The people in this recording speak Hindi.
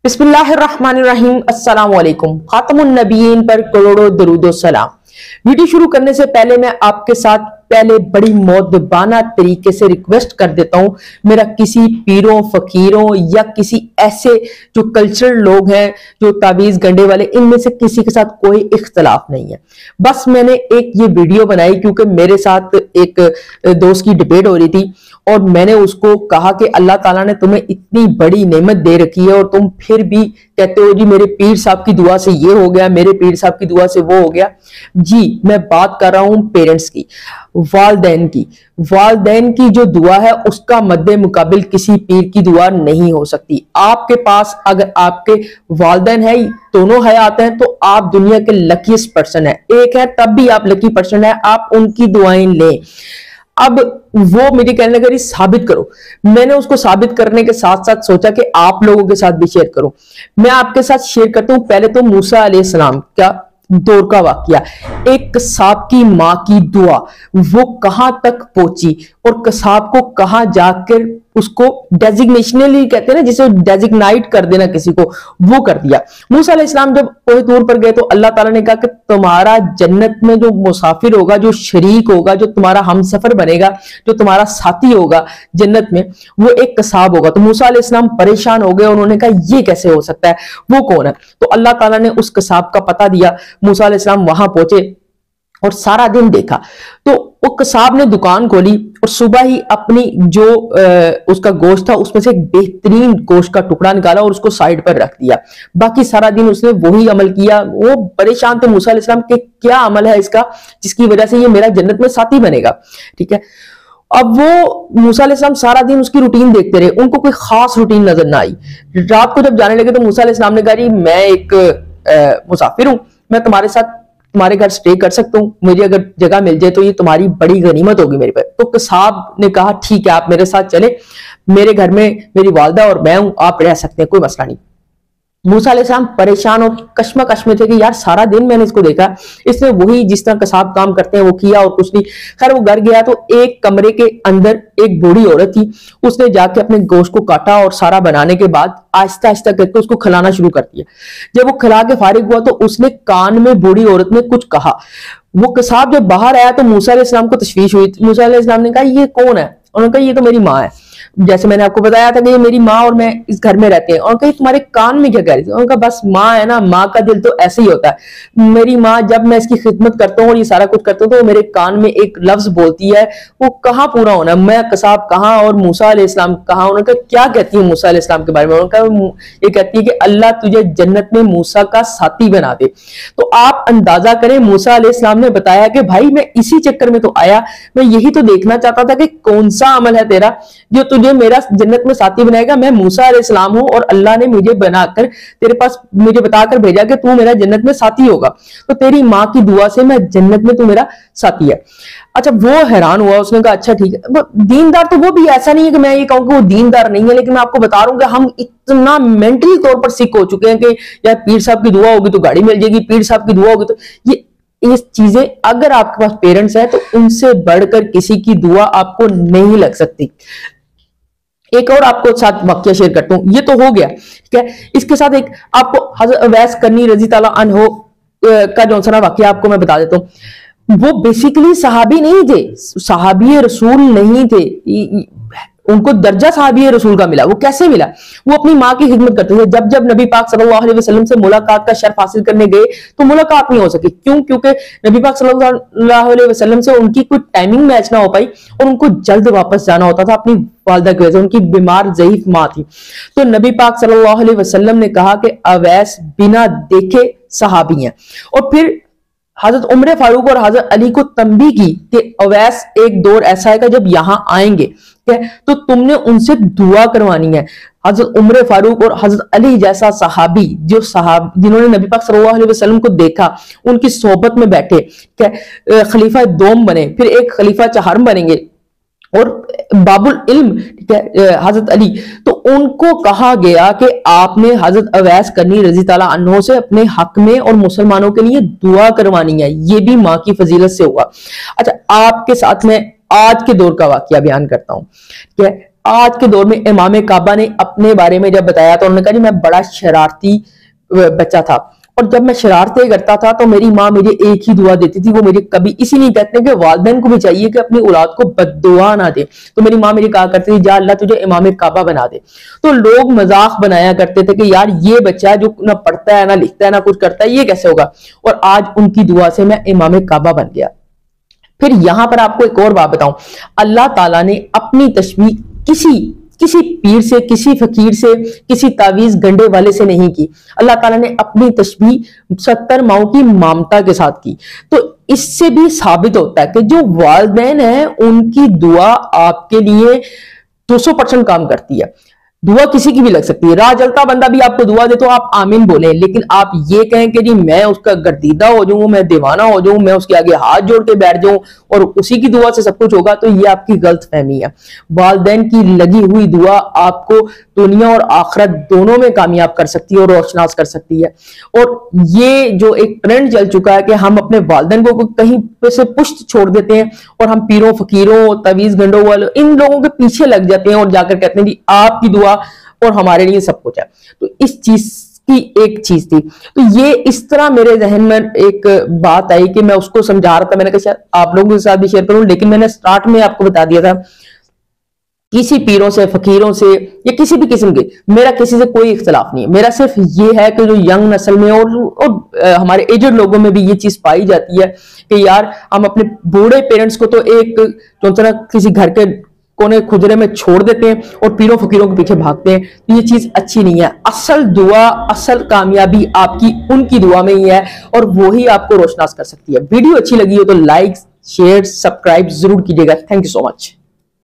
बिस्मिल्लाहिर्रहमानिर्रहीम। अस्सलाम वालेकुम। खातमुन नबीयीन पर करोड़ों दरूदो सलाम। वीडियो शुरू करने से पहले मैं आपके साथ बड़ी मौदबाना तरीके से रिक्वेस्ट कर देता हूं, मेरा किसी पीरों फकीरों या किसी ऐसे जो कल्चरल लोग हैं जो तावीज गंडे वाले, इनमें से किसी के साथ कोई इख्तलाफ नहीं है। बस मैंने एक ये वीडियो बनाई क्योंकि मेरे साथ एक दोस्त की डिबेट हो रही थी और मैंने उसको कहा कि अल्लाह ताला ने तुम्हें इतनी बड़ी नेमत दे रखी है और तुम फिर भी कहते हो जी मेरे पीर साहब की दुआ से ये हो गया, मेरे पीर साहब की दुआ से वो हो गया। जी मैं बात कर रहा हूं पेरेंट्स की, वालदैन की। वालदैन की जो दुआ है उसका मद्दे मुकाबिल किसी पीर की दुआ नहीं हो सकती। आपके पास अगर आपके वालदैन है, दोनों हयात हैं, तो आप दुनिया के लकीस्ट पर्सन है। एक है तब भी आप लकी पर्सन है, आप उनकी दुआएं लें। अब वो मेरी कहने लगी साबित करो। मैंने उसको साबित करने के साथ साथ सोचा कि आप लोगों के साथ भी शेयर करूं। मैं आपके साथ शेयर करता हूं। पहले तो मूसा अलैहिस्सलाम का दौर का वाकया, एक कसाब की मां की दुआ वो कहां तक पहुंची और कसाब को कहां जाकर उसको डेजिग्नेशनली कहते हैं ना, जिसे डेजिग्नाइट कर देना किसी को, वो कर दिया। मूसा अलैहिस्सलाम जब कोई तौर पर गए तो अल्लाह ताला ने कहा कि तुम्हारा जन्नत में जो मुसाफिर होगा, जो शरीक होगा, जो तुम्हारा हमसफर बनेगा, जो तुम्हारा साथी होगा जन्नत में, वो एक कसाब होगा। तो मूसा अलैहिस्सलाम परेशान हो गए, उन्होंने कहा ये कैसे हो सकता है, वो कौन है? तो अल्लाह ताला ने उस कसाब का पता दिया। मूसा अलैहिस्सलाम वहां पहुंचे और सारा दिन देखा। तो वो कसाब ने दुकान खोली और सुबह ही अपनी जो उसका गोश्त था उसमें से एक बेहतरीन गोश्त का टुकड़ा निकाला और उसको साइड पर रख दिया। बाकी सारा दिन उसने वही अमल किया। वो परेशान थे मूसा अलैहिस्सलाम के, क्या अमल है इसका जिसकी वजह से ये मेरा जन्नत में साथी बनेगा। ठीक है, अब वो मूसा अलैहिस्सलाम सारा दिन उसकी रूटीन देखते रहे, उनको कोई खास रूटीन नजर ना आई। रात को जब जाने लगे तो मूसा अलैहिस्सलाम ने कहा मैं एक मुसाफिर हूं, मैं तुम्हारे साथ तुम्हारे घर स्टे कर सकता हूँ, मुझे अगर जगह मिल जाए तो ये तुम्हारी बड़ी गनीमत होगी मेरे पे। तो कसाब ने कहा ठीक है आप मेरे साथ चले, मेरे घर में मेरी वालदा और मैं हूं, आप रह सकते हैं, कोई मसला नहीं। मूसा अलैहिस्सलाम परेशान और कश्मकश में थे कि यार सारा दिन मैंने इसको देखा, इसने वही जिस तरह कसाब काम करते हैं वो किया और कुछ नहीं। खैर वो घर गया तो एक कमरे के अंदर एक बूढ़ी औरत थी, उसने जाके अपने गोश्त को काटा और सारा बनाने के बाद आहिस्ता आहिस्ता करके उसको खिलाना शुरू कर दिया। जब वो खिला के फारिग हुआ तो उसने कान में बूढ़ी औरत ने कुछ कहा। वो कसाब जब बाहर आया तो मूसा अलैहिस्सलाम को तशवीश हुई। मूसा अलैहिस्सलाम ने कहा ये कौन है? उन्होंने कहा ये तो मेरी माँ है, जैसे मैंने आपको बताया था कि ये मेरी माँ और मैं इस घर में रहते हैं। और कहीं तुम्हारे कान में क्या कह रही थी? उनका बस माँ है ना, माँ का दिल तो ऐसे ही होता है। मेरी माँ जब मैं इसकी खिदमत करता हूँ और ये सारा कुछ करता हूँ तो मेरे कान में एक लफ्ज बोलती है, वो कहाँ पूरा होना, मैं कसाब कहाँ और मूसा अलैहिस्सलाम कहाँ। उन्होंने कहा क्या कहती है मूसा अलैहिस्सलाम के बारे में? उन्होंने कहा ये कहती है कि अल्लाह तुझे जन्नत में मूसा का साथी बना दे। तो आप अंदाजा करें, मूसा अलैहिस्सलाम ने बताया कि भाई मैं इसी चक्कर में तो आया, मैं यही तो देखना चाहता था कि कौन सा अमल है तेरा जो तुझे मेरा जन्नत में साथी बनाएगा। मैं मूसा अलैहिस्सलाम हूं और अल्लाह ने मुझे बनाकर तेरे पास मुझे बताकर भेजा कि तू मेरा जन्नत में साथी होगा, तो तेरी माँ की दुआ से मैं जन्नत में तू मेरा साथी है। अच्छा, वो हैरान हुआ, उसने कहा अच्छा ठीक है। दीनदार तो वो भी ऐसा नहीं है कि मैं ये कहूँ कि वो दीनदार नहीं है, लेकिन मैं आपको बता रहा हूँ कि हम इतना मेंटली तौर पर सिक हो चुके हैं कि यार पीर साहब की दुआ होगी तो गाड़ी मिल जाएगी, पीर साहब की दुआ होगी तो ये चीजें, अगर आपके पास पेरेंट्स है तो उनसे बढ़कर किसी की दुआ आपको नहीं लग सकती। एक और आपको साथ वाकया शेयर करता हूं, ये तो हो गया ठीक है। इसके साथ एक आपको हज़रत अवैस करनी रजी ताला अन्हो का जो सा वाकया आपको मैं बता देता हूं। वो बेसिकली सहाबी नहीं थे, सहाबी रसूल नहीं थे, उनको दर्जा सहाबी रसूल का मिला। वो कैसे मिला? वो अपनी माँ की खिदमत करते थे। जब जब नबी पाक सल्लल्लाहु अलैहि वसल्लम से मुलाकात का शर्फ हासिल करने गए तो मुलाकात नहीं हो सकी। क्यों? क्योंकि नबी पाक सल्लल्लाहु अलैहि वसल्लम से उनकी कोई टाइमिंग मैच ना हो पाई और उनको जल्द वापस जाना होता था अपनी वालिदा की वजह से, उनकी बीमार ज़ईफ माँ थी। तो नबी पाक सल्लल्लाहु अलैहि वसल्लम ने कहा कि अवैस बिना देखे सहाबी हैं। और फिर हजरत उमर फारूक और हजरत अली को तंबी की कि अवैस एक दौर ऐसा आएगा जब यहां आएंगे तो तुमने उनसे दुआ करवानी है। हजरत उमर फारूक और हजरत अली जैसा सहाबी जिन्होंने नबी पाक सल्लल्लाहु अलैहि वसल्लम को देखा, उनकी सोहबत में बैठे, खलीफा दोम बने, फिर एक खलीफा चहारम बनेंगे और बाबुल इल्म, ठीक है, हजरत अली। तो उनको कहा गया कि आपने हजरत अवैस करनी रजी ताला अन्हो से अपने हक में और मुसलमानों के लिए दुआ करवानी है। ये भी माँ की फजीलत से हुआ। अच्छा, आपके साथ में आज के दौर का वाकया बयान करता हूं। आज के दौर में इमाम काबा ने अपने बारे में जब बताया तो उन्होंने कहा जी मैं बड़ा शरारती बच्चा था, और जब मैं शरारतें करता था तो मेरी माँ मुझे एक ही दुआ देती थी, वो मुझे कभी इसीलिए कहते हैं कि वालिदैन को भी चाहिए कि अपनी औलाद को बद्दुआ ना दे। तो मेरी माँ मुझे कहा करती थी जा अल्लाह तुझे इमाम काबा बना दे। तो लोग मजाक बनाया करते थे कि यार ये बच्चा जो ना पढ़ता है ना लिखता है ना कुछ करता है, ये कैसे होगा। और आज उनकी दुआ से मैं इमाम काबा बन गया। फिर यहां पर आपको एक और बात बताऊं, अल्लाह ताला ने अपनी तशबीह किसी किसी पीर से, किसी फकीर से, किसी तावीज गंडे वाले से नहीं की। अल्लाह ताला ने अपनी तशबीह 70 माओं की ममता के साथ की। तो इससे भी साबित होता है कि जो वालिदैन है उनकी दुआ आपके लिए 200% काम करती है। दुआ किसी की भी लग सकती है, राह चलता बंदा भी आपको दुआ दे तो आप आमीन बोले, लेकिन आप ये कहें कि जी मैं उसका गर्दीदा हो जाऊं, मैं दीवाना हो जाऊं, मैं उसके आगे हाथ जोड़ के बैठ जाऊं और उसी की दुआ से सब कुछ होगा, तो ये आपकी गलत फहमी है। वालिदैन की लगी हुई दुआ आपको दुनिया और आखिरत दोनों में कामयाब कर सकती है और रोशनास कर सकती है। और ये जो एक ट्रेंड चल चुका है कि हम अपने वालिदैन को कहीं से पुश्त छोड़ देते हैं और हम पीरों फकीरों तवीज गंडों वाले इन लोगों के पीछे लग जाते हैं और जाकर कहते हैं जी आपकी दुआ और हमारे लिए सब कुछ है। तो इस चीज की एक चीज थी, तो ये इस तरह मेरे जहन में एक बात आई कि मैं उसको समझा रहा था। मैंने कहा शायद आप लोगों के साथ भी शेयर करूं, लेकिन मैंने स्टार्ट में आपको बता दिया था किसी पीरों से फकीरों से या किसी भी किस्म के मेरा किसी से कोई इख्तलाफ नहीं है। मेरा सिर्फ ये है कि जो यंग नस्ल में और हमारे एजेड लोगों में भी ये चीज पाई जाती है कि यार हम अपने बूढ़े पेरेंट्स को तो एक जो तरह किसी घर के कोने खुजरे में छोड़ देते हैं और पीरों फकीरों के पीछे भागते हैं, तो ये चीज अच्छी नहीं है। असल दुआ, असल कामयाबी आपकी उनकी दुआ में ही है और वो ही आपको रोशनास कर सकती है। वीडियो अच्छी लगी हो तो लाइक शेयर सब्सक्राइब जरूर कीजिएगा। Thank you so much.